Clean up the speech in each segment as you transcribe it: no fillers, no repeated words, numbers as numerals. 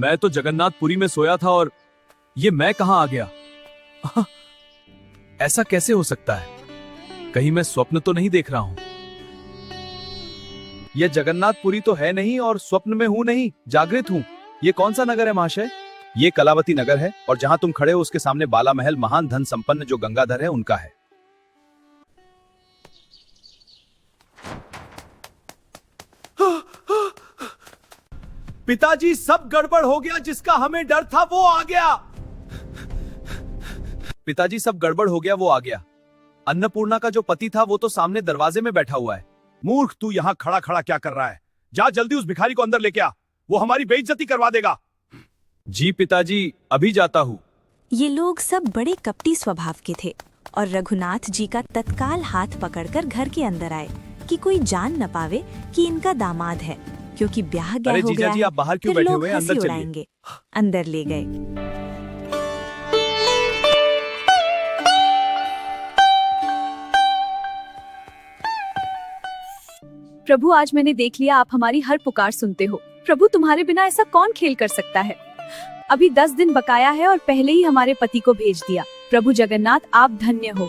मैं तो जगन्नाथपुरी में सोया था और ये मैं कहां आ गया? ऐसा कैसे हो सकता है? कहीं मैं स्वप्न तो नहीं देख रहा हूं? यह जगन्नाथपुरी तो है नहीं और स्वप्न में हूं नहीं, जागृत हूं। ये कौन सा नगर है महाशय? ये कलावती नगर है और जहां तुम खड़े हो उसके सामने बाला महल महान धन संपन्न जो गंगाधर है उनका है। पिताजी, सब गड़बड़ हो गया। जिसका हमें डर था वो आ गया। पिताजी, सब गड़बड़ हो गया, वो आ गया। अन्नपूर्णा का जो पति था वो तो सामने दरवाजे में बैठा हुआ है। मूर्ख, तू यहाँ खड़ा खड़ा क्या कर रहा है? जा जल्दी उस भिखारी को अंदर लेके आ, वो हमारी बेइज्जती करवा देगा। जी पिताजी, अभी जाता हूँ। ये लोग सब बड़े कपटी स्वभाव के थे और रघुनाथ जी का तत्काल हाथ पकड़कर घर के अंदर आए कि कोई जान न पावे कि इनका दामाद है, क्योंकि ब्याह गया हो गया जी, आप बाहर क्यों बैठे हुए हैं? अंदर चलिए। उड़ाएंगे। अंदर ले गए। प्रभु, आज मैंने देख लिया आप हमारी हर पुकार सुनते हो। प्रभु, तुम्हारे बिना ऐसा कौन खेल कर सकता है? अभी 10 दिन बकाया है और पहले ही हमारे पति को भेज दिया। प्रभु जगन्नाथ, आप धन्य हो।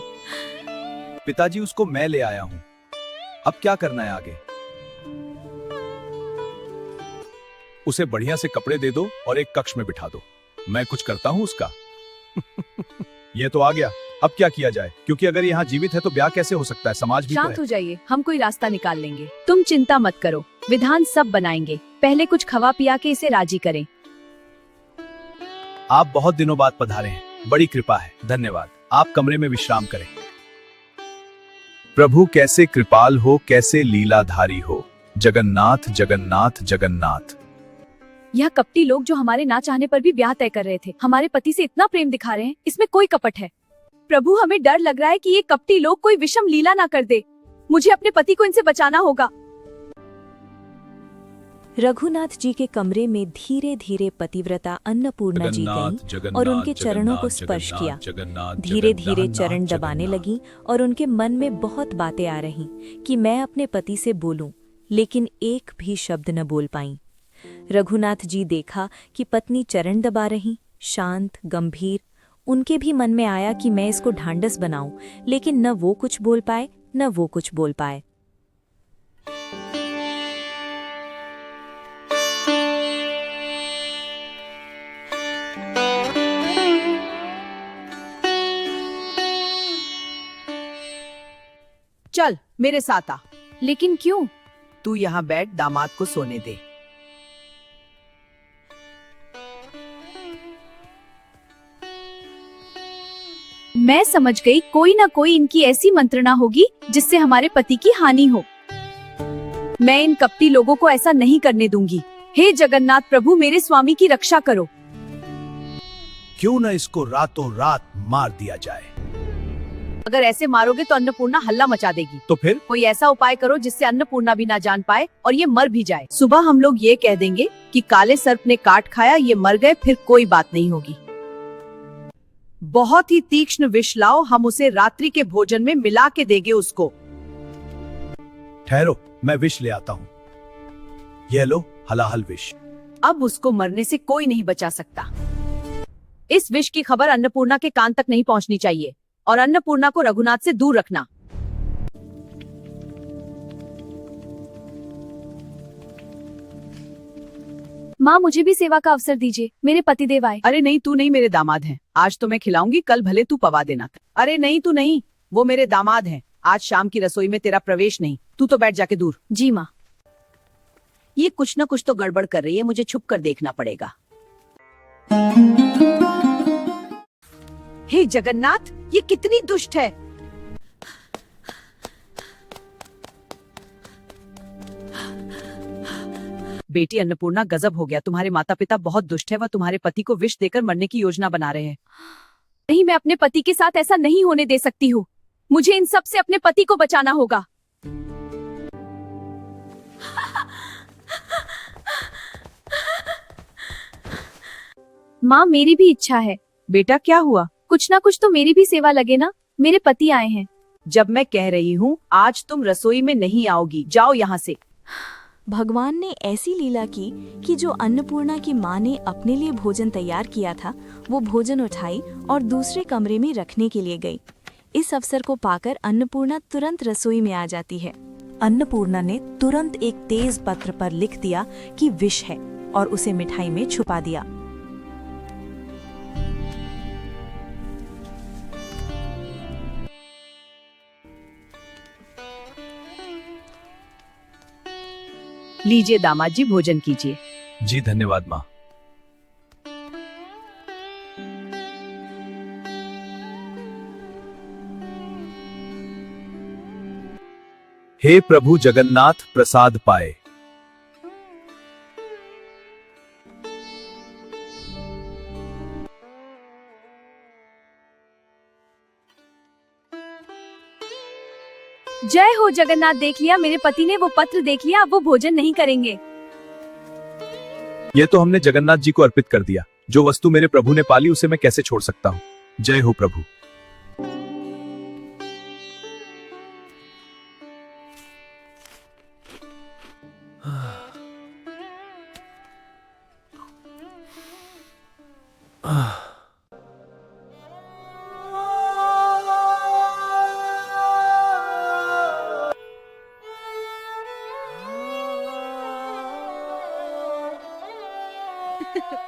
पिताजी, उसको मैं ले आया हूँ। अब क्या करना है आगे? उसे बढ़िया से कपड़े दे दो और एक कक्ष में बिठा दो। मैं कुछ करता हूँ उसका। ये तो आ गया। अब क्या किया जाए? क्योंकि अगर यहाँ जीवित है तो ब्याह कैसे हो सकता है? समाज भी तो है। शांत हो जाइए, हम कोई रास्ता निकाल लेंगे। तुम चिंता मत करो, विधान सब बनाएंगे। पहले कुछ खवा पिया के इसे राजी करें। आप बहुत दिनों बाद पधारे हैं, बड़ी कृपा है, धन्यवाद। आप कमरे में विश्राम करें। प्रभु कैसे कृपाल हो, कैसे लीलाधारी हो। जगन्नाथ जगन्नाथ जगन्नाथ। यह कपटी लोग जो हमारे ना चाहने पर भी ब्याह तय कर रहे थे, हमारे पति से इतना प्रेम दिखा रहे हैं, इसमें कोई कपट है। प्रभु, हमें डर लग रहा है कि ये कपटी लोग कोई विषम लीला ना कर दे। मुझे अपने पति को इनसे बचाना होगा। रघुनाथ जी के कमरे में धीरे धीरे पतिव्रता अन्नपूर्णा जी गईं और उनके चरणों को स्पर्श किया। धीरे धीरे चरण दबाने लगी और उनके मन में बहुत बातें आ रहीं कि मैं अपने पति से बोलूं, लेकिन एक भी शब्द न बोल पाईं। रघुनाथ जी देखा कि पत्नी चरण दबा रही, शांत गंभीर। उनके भी मन में आया कि मैं इसको ढांढस बनाऊं, लेकिन न वो कुछ बोल पाए न वो कुछ बोल पाए। चल मेरे साथ आ। लेकिन क्यों? तू यहाँ बैठ, दामाद को सोने दे। मैं समझ गई, कोई ना कोई इनकी ऐसी मंत्रणा होगी जिससे हमारे पति की हानि हो। मैं इन कपटी लोगों को ऐसा नहीं करने दूंगी। हे जगन्नाथ प्रभु, मेरे स्वामी की रक्षा करो। क्यों न इसको रातों रात मार दिया जाए? अगर ऐसे मारोगे तो अन्नपूर्णा हल्ला मचा देगी। तो फिर कोई ऐसा उपाय करो जिससे अन्नपूर्णा भी ना जान पाए और ये मर भी जाए। सुबह हम लोग ये कह देंगे कि काले सर्प ने काट खाया, ये मर गए, फिर कोई बात नहीं होगी। बहुत ही तीक्ष्ण विष लाओ, हम उसे रात्रि के भोजन में मिला के देंगे उसको। ठहरो, मैं विष ले आता हूँ। ये लो हलाहल विष। अब उसको मरने से कोई नहीं बचा सकता। इस विष की खबर अन्नपूर्णा के कान तक नहीं पहुंचनी चाहिए और अन्नपूर्णा को रघुनाथ से दूर रखना। माँ, मुझे भी सेवा का अवसर दीजिए, मेरे पतिदेव आए। अरे नहीं, तू नहीं मेरे दामाद हैं। आज तो मैं खिलाऊंगी, कल भले तू पवा देना। अरे नहीं, तू नहीं, वो मेरे दामाद हैं। आज शाम की रसोई में तेरा प्रवेश नहीं। तू तो बैठ जाके दूर। जी माँ। ये कुछ न कुछ तो गड़बड़ कर रही है, मुझे छुप कर देखना पड़ेगा। हे जगन्नाथ, ये कितनी दुष्ट है। बेटी अन्नपूर्णा, गजब हो गया। तुम्हारे माता पिता बहुत दुष्ट है। वह तुम्हारे पति को विष देकर मरने की योजना बना रहे हैं। नहीं, मैं अपने पति के साथ ऐसा नहीं होने दे सकती हूँ। मुझे इन सब से अपने पति को बचाना होगा। माँ, मेरी भी इच्छा है। बेटा, क्या हुआ? कुछ ना कुछ तो मेरी भी सेवा लगे ना। मेरे पति आए हैं। जब मैं कह रही हूँ आज तुम रसोई में नहीं आओगी, जाओ यहाँ से। भगवान ने ऐसी लीला की कि जो अन्नपूर्णा की माँ ने अपने लिए भोजन तैयार किया था वो भोजन उठाई और दूसरे कमरे में रखने के लिए गई। इस अवसर को पाकर अन्नपूर्णा तुरंत रसोई में आ जाती है। अन्नपूर्णा ने तुरंत एक तेज पत्र पर लिख दिया कि विष है और उसे मिठाई में छुपा दिया। लीजिए दामाद जी, भोजन कीजिए। जी धन्यवाद माँ। हे प्रभु जगन्नाथ, प्रसाद पाए। जय हो जगन्नाथ, देख लिया मेरे पति ने वो पत्र देख लिया, अब वो भोजन नहीं करेंगे। ये तो हमने जगन्नाथ जी को अर्पित कर दिया। जो वस्तु मेरे प्रभु ने पाली उसे मैं कैसे छोड़ सकता हूँ। जय हो प्रभु।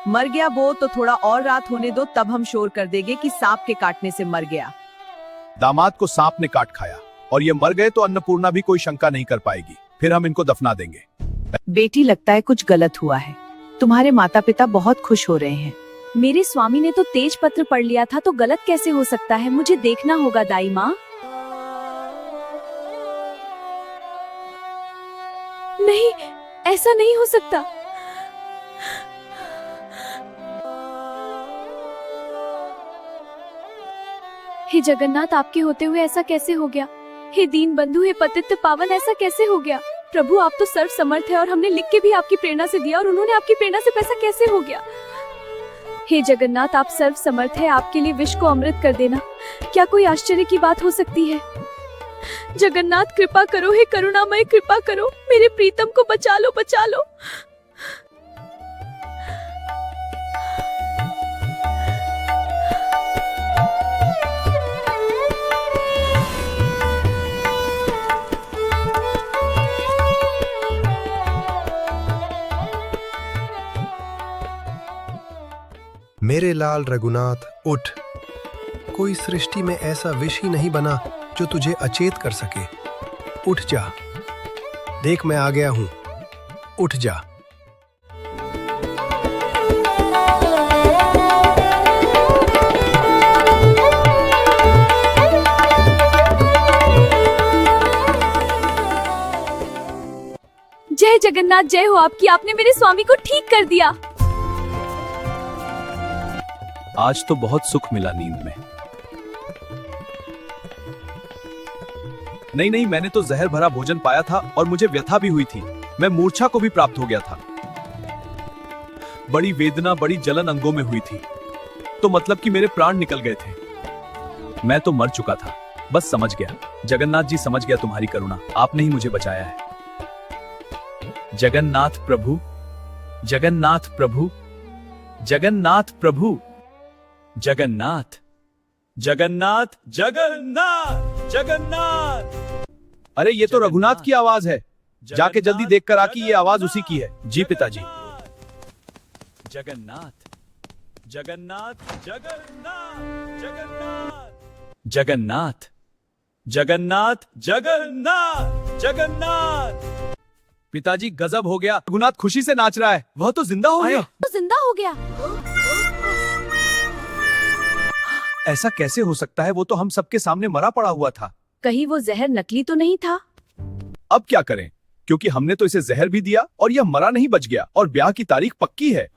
मर गया वो तो थोड़ा और रात होने दो, तब हम शोर कर देंगे कि सांप के काटने से मर गया। दामाद को सांप ने काट खाया और ये मर गए तो अन्नपूर्णा भी कोई शंका नहीं कर पाएगी। फिर हम इनको दफना देंगे। बेटी, लगता है कुछ गलत हुआ है। तुम्हारे माता पिता बहुत खुश हो रहे हैं। मेरे स्वामी ने तो तेज पत्र पढ़ लिया था, तो गलत कैसे हो सकता है? मुझे देखना होगा दाई माँ। नहीं, ऐसा नहीं हो सकता। हे जगन्नाथ, आपके होते हुए ऐसा कैसे हो गया? हे दीन बंधु, हे पतित पावन, ऐसा कैसे हो गया? प्रभु, आप तो सर्व समर्थ है और हमने लिख के भी आपकी प्रेरणा से दिया और उन्होंने आपकी प्रेरणा से पैसा कैसे हो गया? हे जगन्नाथ, आप सर्व समर्थ है, आपके लिए विष को अमृत कर देना क्या कोई आश्चर्य की बात हो सकती है? जगन्नाथ कृपा करो, हे करुणामय कृपा करो, मेरे प्रीतम को बचा लो, बचा लो। मेरे लाल रघुनाथ, उठ। कोई सृष्टि में ऐसा विष ही नहीं बना जो तुझे अचेत कर सके। उठ जा, देख मैं आ गया हूं। उठ जा। जय जगन्नाथ, जय हो आपकी, आपने मेरे स्वामी को ठीक कर दिया। आज तो बहुत सुख मिला नींद में। नहीं नहीं, मैंने तो जहर भरा भोजन पाया था और मुझे व्यथा भी हुई थी। मैं मूर्छा को भी प्राप्त हो गया था। बड़ी वेदना, बड़ी जलन अंगों में हुई थी। तो मतलब कि मेरे प्राण निकल गए थे। मैं तो मर चुका था। बस समझ गया, जगन्नाथ जी समझ गया तुम्हारी करुणा। आपने ही मुझे बचाया है। जगन्नाथ प्रभु, जगन्नाथ प्रभु, जगन्नाथ प्रभु, जगन्नाथ, जगन्नाथ, जगन्नाथ, जगन्नाथ। अरे ये तो रघुनाथ की आवाज है। जाके जल्दी देख कर आ कि ये आवाज उसी की है। जी पिताजी। जगन्नाथ, जगन्नाथ, जगन्नाथ, जगन्नाथ, जगन्नाथ, जगन्नाथ, जगन्नाथ, जगन्नाथ। पिताजी गजब हो गया। रघुनाथ खुशी से नाच रहा है। वह तो जिंदा हो गया। तो जिंदा हो गया। ऐसा कैसे हो सकता है? वो तो हम सबके सामने मरा पड़ा हुआ था। कहीं वो जहर नकली तो नहीं था? अब क्या करें, क्योंकि हमने तो इसे जहर भी दिया और यह मरा नहीं, बच गया और ब्याह की तारीख पक्की है।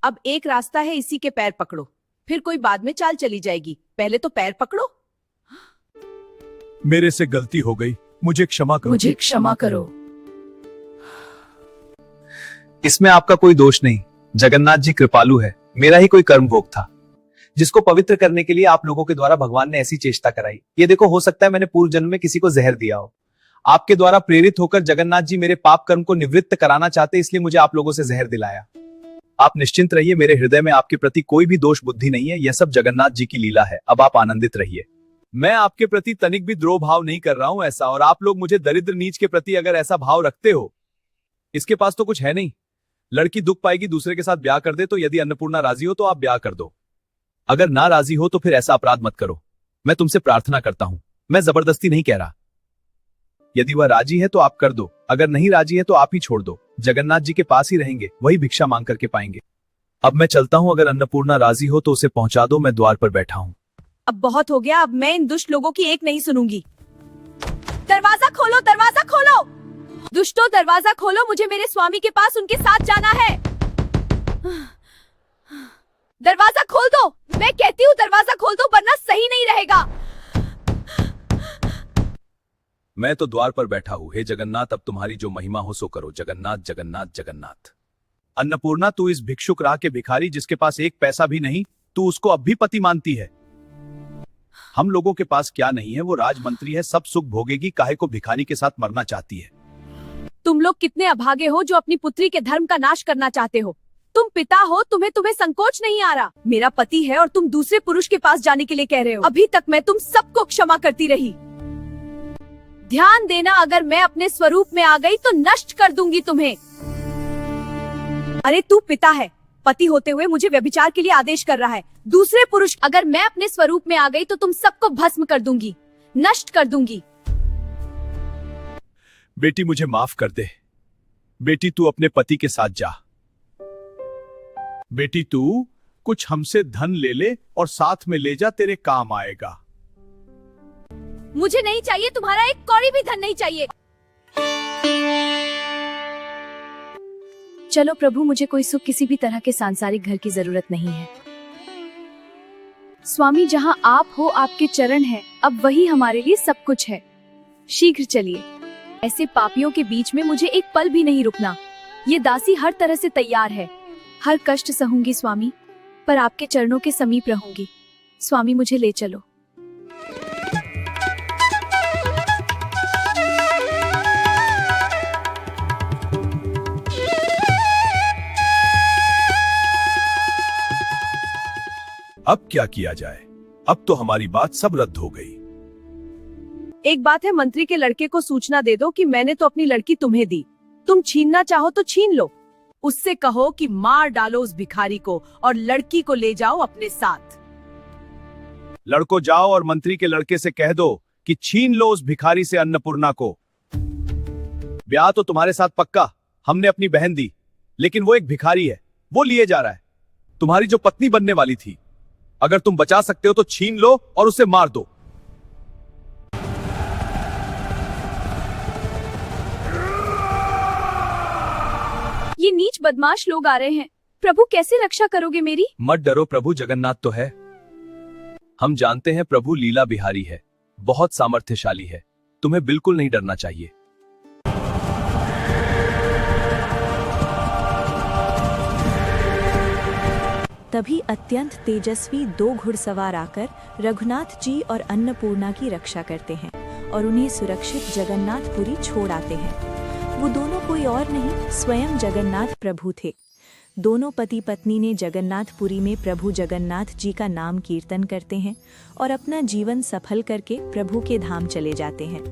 अब एक रास्ता है, इसी के पैर पकड़ो, फिर कोई बाद में चाल चली जाएगी। पहले तो पैर पकड़ो। मेरे से गलती हो गई, मुझे क्षमा करो। मुझे क्षमा करो। इसमें आपका कोई दोष नहीं। जगन्नाथ जी कृपालु है। मेरा ही कोई कर्म भोग था जिसको पवित्र करने के लिए आप लोगों के द्वारा भगवान ने ऐसी चेष्टा कराई। ये देखो, हो सकता है मैंने पूर्व जन्म में किसी को जहर दिया हो। आपके द्वारा प्रेरित होकर जगन्नाथ जी मेरे पाप कर्म को निवृत्त कराना चाहते, इसलिए मुझे आप लोगों से जहर दिलाया। आप निश्चिंत रहिए, मेरे हृदय में आपके प्रति कोई भी दोष बुद्धि नहीं है। यह सब जगन्नाथ जी की लीला है। अब आप आनंदित रहिए। मैं आपके प्रति तनिक भी द्रोह भाव नहीं कर रहा हूं ऐसा, और आप लोग मुझे दरिद्र नीच के प्रति अगर ऐसा भाव रखते हो, इसके पास तो कुछ है नहीं। लड़की दुख पाएगी, दूसरे के साथ ब्याह कर दे, तो यदि अन्नपूर्णा राजी हो तो आप ब्याह कर दो। अगर ना राजी हो तो फिर ऐसा अपराध मत करो। मैं तुमसे प्रार्थना करता हूं, मैं जबरदस्ती नहीं कह रहा। यदि वह राजी है तो आप कर दो, अगर नहीं राजी है तो आप ही छोड़ दो। जगन्नाथ जी के पास ही रहेंगे, वही भिक्षा मांग करके पाएंगे। अब मैं चलता हूं, अगर अन्नपूर्णा राजी हो तो उसे पहुंचा दो, मैं द्वार पर बैठा हूं। अब बहुत हो गया, अब मैं इन दुष्ट लोगों की एक नहीं सुनूंगी। दरवाजा खोलो, दरवाजा खोलो, दुष्टों दरवाजा खोलो, मुझे मेरे स्वामी के पास उनके साथ जाना है। दरवाजा खोल दो, मैं कहती हूँ दरवाजा खोल दो, वरना सही नहीं रहेगा। मैं तो द्वार पर बैठा हूं। हे जगन्नाथ, अब तुम्हारी जो महिमा हो सो करो। जगन्नाथ जगन्नाथ जगन्नाथ। अन्नपूर्णा, तू इस भिक्षुक राह के भिखारी जिसके पास एक पैसा भी नहीं, तू उसको अब भी पति मानती है। हम लोगों के पास क्या नहीं है, वो राजमंत्री है, सब सुख भोगेगी, काहे को भिखारी के साथ मरना चाहती है। तुम लोग कितने अभागे हो जो अपनी पुत्री के धर्म का नाश करना चाहते हो। तुम पिता हो, तुम्हें संकोच नहीं आ रहा। मेरा पति है और तुम दूसरे पुरुष के पास जाने के लिए कह रहे हो। अभी तक मैं तुम सबको क्षमा करती रही। ध्यान देना, अगर मैं अपने स्वरूप में आ गई तो नष्ट कर दूंगी तुम्हें। अरे तू पिता है, पति होते हुए मुझे व्यभिचार के लिए आदेश कर रहा है। दूसरे पुरुष, अगर मैं अपने स्वरूप में आ गई तो तुम सबको भस्म कर दूंगी, नष्ट कर दूंगी। बेटी मुझे माफ कर दे। बेटी तू अपने पति के साथ जा। बेटी तू कुछ हमसे धन ले ले और साथ में ले जा, तेरे काम आएगा। मुझे नहीं चाहिए, तुम्हारा एक कौड़ी भी धन नहीं चाहिए। चलो प्रभु, मुझे कोई सुख, किसी भी तरह के सांसारिक घर की जरूरत नहीं है। स्वामी, जहाँ आप हो आपके चरण है, अब वही हमारे लिए सब कुछ है। शीघ्र चलिए, ऐसे पापियों के बीच में मुझे एक पल भी नहीं रुकना। ये दासी हर तरह से तैयार है, हर कष्ट सहूंगी स्वामी, पर आपके चरणों के समीप रहूंगी। स्वामी मुझे ले चलो। अब क्या किया जाए? अब तो हमारी बात सब रद्द हो गई। एक बात है, मंत्री के लड़के को सूचना दे दो कि मैंने तो अपनी लड़की तुम्हें दी, तुम छीनना चाहो तो छीन लो। उससे कहो कि मार डालो उस भिखारी को और लड़की को ले जाओ अपने साथ। लड़को जाओ और मंत्री के लड़के से कह दो कि छीन लो उस भिखारी से अन्नपूर्णा को। ब्याह तो तुम्हारे साथ पक्का, हमने अपनी बहन दी, लेकिन वो एक भिखारी है, वो लिए जा रहा है। तुम्हारी जो पत्नी बनने वाली थी, अगर तुम बचा सकते हो तो छीन लो और उसे मार दो। ये नीच बदमाश लोग आ रहे हैं। प्रभु, कैसे रक्षा करोगे मेरी? मत डरो, प्रभु जगन्नाथ तो है। हम जानते हैं प्रभु लीला बिहारी है, बहुत सामर्थ्यशाली है। तुम्हें बिल्कुल नहीं डरना चाहिए। तभी अत्यंत तेजस्वी 2 घुड़सवार आकर रघुनाथ जी और अन्नपूर्णा की रक्षा करते हैं और उन्हें सुरक्षित जगन्नाथपुरी छोड़ आते हैं। वो दोनों कोई और नहीं, स्वयं जगन्नाथ प्रभु थे। दोनों पति पत्नी ने जगन्नाथपुरी में प्रभु जगन्नाथ जी का नाम कीर्तन करते हैं और अपना जीवन सफल करके प्रभु के धाम चले जाते हैं।